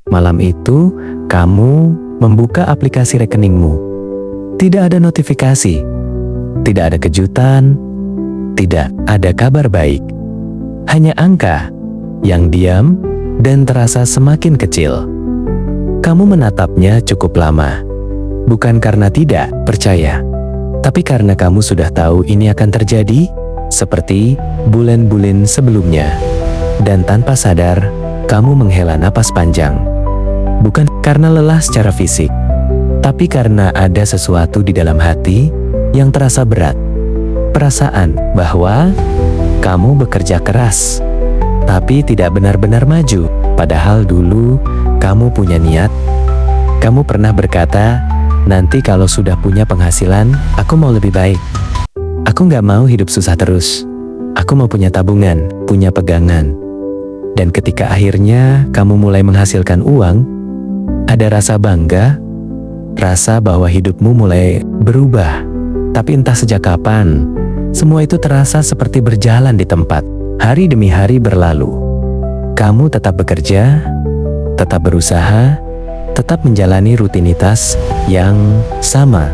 Malam itu, kamu membuka aplikasi rekeningmu. Tidak ada notifikasi, tidak ada kejutan, tidak ada kabar baik. Hanya angka yang diam dan terasa semakin kecil. Kamu menatapnya cukup lama, bukan karena tidak percaya, tapi karena kamu sudah tahu ini akan terjadi, seperti bulan-bulan sebelumnya. Dan tanpa sadar, kamu menghela napas panjang. Bukan karena lelah secara fisik, tapi karena ada sesuatu di dalam hati yang terasa berat. Perasaan bahwa kamu bekerja keras, tapi tidak benar-benar maju. Padahal dulu kamu punya niat. Kamu pernah berkata, nanti kalau sudah punya penghasilan, aku mau lebih baik. Aku nggak mau hidup susah terus. Aku mau punya tabungan, punya pegangan. Dan ketika akhirnya kamu mulai menghasilkan uang, ada rasa bangga, rasa bahwa hidupmu mulai berubah. Tapi entah sejak kapan, semua itu terasa seperti berjalan di tempat. Hari demi hari berlalu. Kamu tetap bekerja, tetap berusaha, tetap menjalani rutinitas yang sama.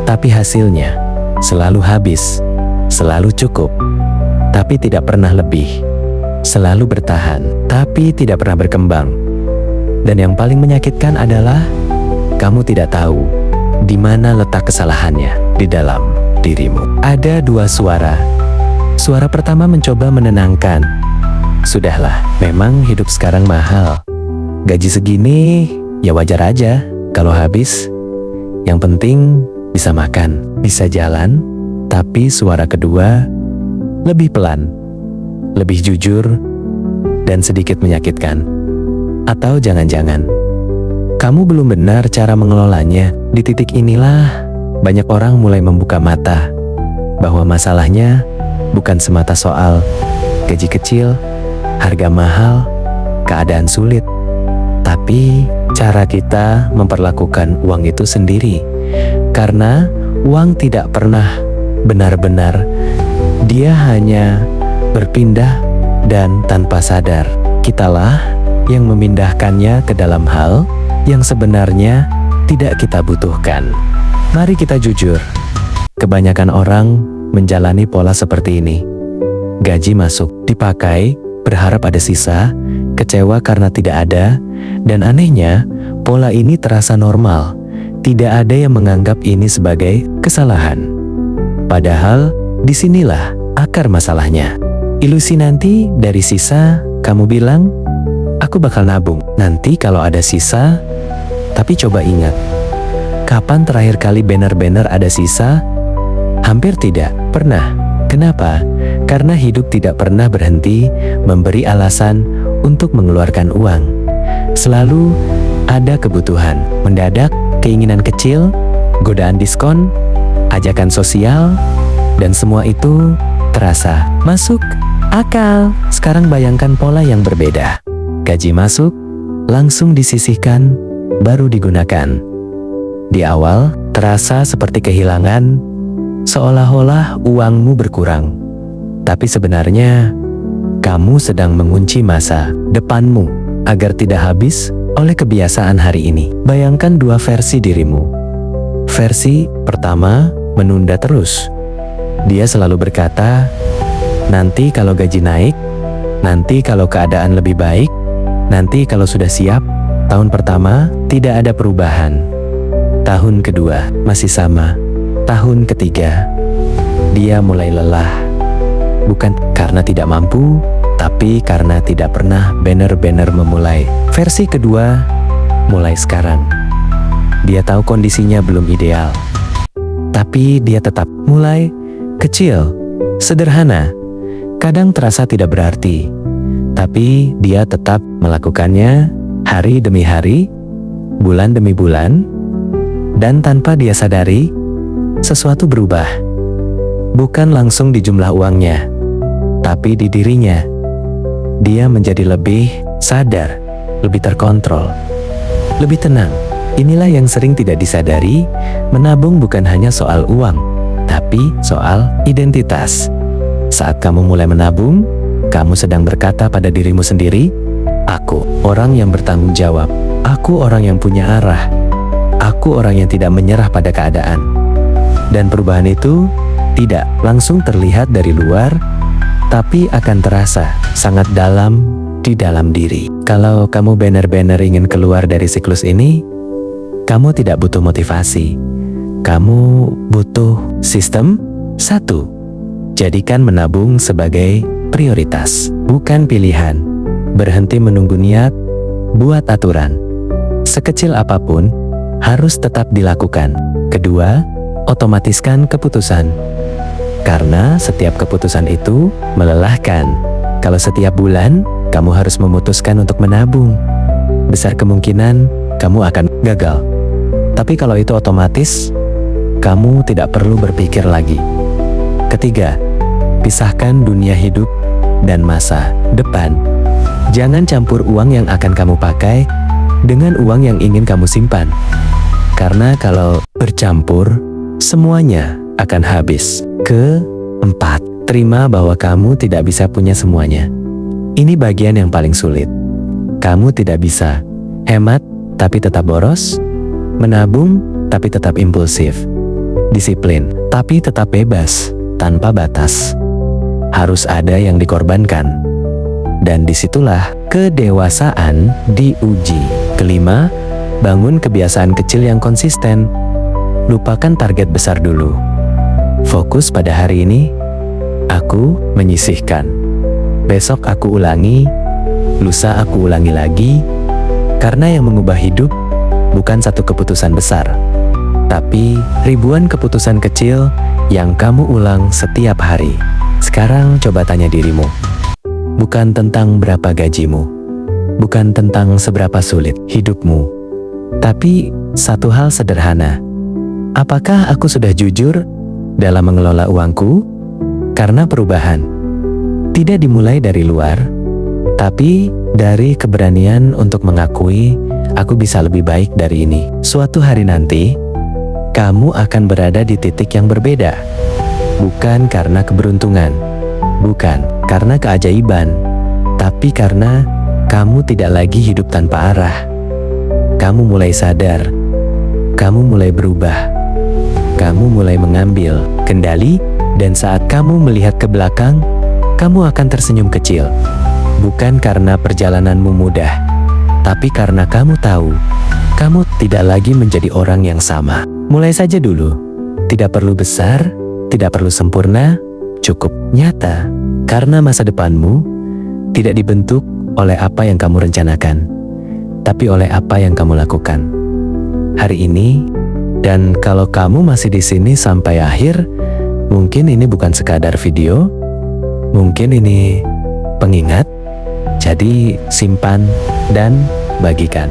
Tapi hasilnya selalu habis, selalu cukup, tapi tidak pernah lebih. Selalu bertahan, tapi tidak pernah berkembang. Dan yang paling menyakitkan adalah kamu tidak tahu di mana letak kesalahannya di dalam dirimu. Ada dua suara. Suara pertama mencoba menenangkan. Sudahlah, memang hidup sekarang mahal. Gaji segini, ya wajar aja kalau habis. Yang penting bisa makan, bisa jalan. Tapi suara kedua lebih pelan, lebih jujur, dan sedikit menyakitkan. Atau jangan-jangan kamu belum benar cara mengelolanya. Di titik inilah banyak orang mulai membuka mata bahwa masalahnya bukan semata soal gaji kecil, harga mahal, keadaan sulit, tapi cara kita memperlakukan uang itu sendiri. Karena uang tidak pernah benar-benar, dia hanya berpindah, dan tanpa sadar kitalah yang memindahkannya ke dalam hal yang sebenarnya tidak kita butuhkan. Mari kita jujur, kebanyakan orang menjalani pola seperti ini. Gaji masuk, dipakai, berharap ada sisa, kecewa karena tidak ada, dan anehnya, pola ini terasa normal. Tidak ada yang menganggap ini sebagai kesalahan. Padahal, disinilah akar masalahnya. Ilusi nanti dari sisa, kamu bilang, aku bakal nabung nanti kalau ada sisa. Tapi coba ingat, kapan terakhir kali benar-benar ada sisa? Hampir tidak pernah. Kenapa? Karena hidup tidak pernah berhenti memberi alasan untuk mengeluarkan uang. Selalu ada kebutuhan mendadak, keinginan kecil, godaan diskon, ajakan sosial, dan semua itu terasa masuk akal. Sekarang bayangkan pola yang berbeda. Gaji masuk, langsung disisihkan, baru digunakan. Di awal, terasa seperti kehilangan, seolah-olah uangmu berkurang. Tapi sebenarnya, kamu sedang mengunci masa depanmu agar tidak habis oleh kebiasaan hari ini. Bayangkan dua versi dirimu. Versi pertama, menunda terus. Dia selalu berkata, nanti kalau gaji naik, nanti kalau keadaan lebih baik, nanti kalau sudah siap. Tahun pertama, tidak ada perubahan. Tahun kedua, masih sama. Tahun ketiga, dia mulai lelah. Bukan karena tidak mampu, tapi karena tidak pernah benar-benar memulai. Versi kedua, mulai sekarang. Dia tahu kondisinya belum ideal, tapi dia tetap mulai kecil, sederhana. Kadang terasa tidak berarti, tapi dia tetap melakukannya hari demi hari, bulan demi bulan, dan tanpa dia sadari, sesuatu berubah. Bukan langsung di jumlah uangnya, tapi di dirinya. Dia menjadi lebih sadar, lebih terkontrol, lebih tenang. Inilah yang sering tidak disadari, menabung bukan hanya soal uang, tapi soal identitas. Saat kamu mulai menabung, kamu sedang berkata pada dirimu sendiri, aku orang yang bertanggung jawab. Aku orang yang punya arah. Aku orang yang tidak menyerah pada keadaan. Dan perubahan itu tidak langsung terlihat dari luar, tapi akan terasa sangat dalam di dalam diri. Kalau kamu benar-benar ingin keluar dari siklus ini, kamu tidak butuh motivasi. Kamu butuh sistem. 1. Jadikan menabung sebagai prioritas, bukan pilihan. Berhenti menunggu niat, buat aturan. Sekecil apapun, harus tetap dilakukan. Kedua, otomatiskan keputusan. Karena setiap keputusan itu melelahkan. Kalau setiap bulan, kamu harus memutuskan untuk menabung, besar kemungkinan kamu akan gagal. Tapi kalau itu otomatis, kamu tidak perlu berpikir lagi. Ketiga, pisahkan dunia hidup dan masa depan. Jangan campur uang yang akan kamu pakai dengan uang yang ingin kamu simpan. Karena kalau bercampur, semuanya akan habis. Keempat, terima bahwa kamu tidak bisa punya semuanya. Ini bagian yang paling sulit. Kamu tidak bisa hemat tapi tetap boros, menabung tapi tetap impulsif, disiplin tapi tetap bebas tanpa batas. Harus ada yang dikorbankan. Dan disitulah kedewasaan diuji. Kelima, bangun kebiasaan kecil yang konsisten. Lupakan target besar dulu. Fokus pada hari ini. Aku menyisihkan. Besok aku ulangi. Lusa aku ulangi lagi. Karena yang mengubah hidup bukan satu keputusan besar, tapi ribuan keputusan kecil yang kamu ulang setiap hari. Sekarang coba tanya dirimu. Bukan tentang berapa gajimu, bukan tentang seberapa sulit hidupmu, tapi satu hal sederhana. Apakah aku sudah jujur dalam mengelola uangku? Karena perubahan tidak dimulai dari luar, tapi dari keberanian untuk mengakui aku bisa lebih baik dari ini. Suatu hari nanti, kamu akan berada di titik yang berbeda. Bukan karena keberuntungan, bukan karena keajaiban, tapi karena kamu tidak lagi hidup tanpa arah. Kamu mulai sadar, kamu mulai berubah, kamu mulai mengambil kendali, dan saat kamu melihat ke belakang, kamu akan tersenyum kecil. Bukan karena perjalananmu mudah, tapi karena kamu tahu, kamu tidak lagi menjadi orang yang sama. Mulai saja dulu. Tidak perlu besar, tidak perlu sempurna, cukup nyata. Karena masa depanmu tidak dibentuk oleh apa yang kamu rencanakan, tapi oleh apa yang kamu lakukan hari ini. Dan kalau kamu masih di sini sampai akhir, mungkin ini bukan sekadar video, mungkin ini pengingat. Jadi simpan dan bagikan.